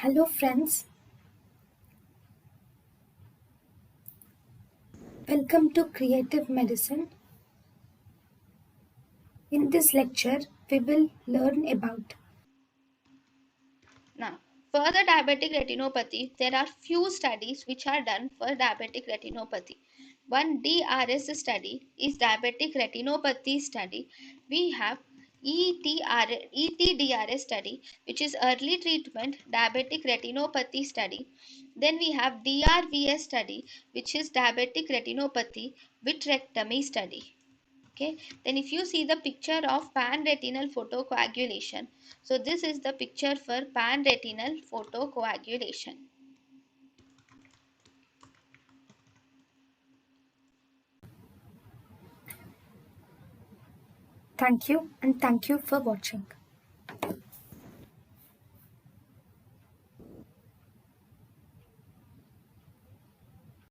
Hello, friends. Welcome to Creative Medicine. In this lecture, we will learn about Now, for the diabetic retinopathy, there are few studies which are done for diabetic retinopathy. One DRS study is diabetic retinopathy study. We have ETDRS study, which is early treatment diabetic retinopathy study. Then we have DRVS study, which is diabetic retinopathy vitrectomy study. Okay, then if you see the picture of pan-retinal photocoagulation, so this is the picture for pan-retinal photocoagulation. thank you and thank you for watching.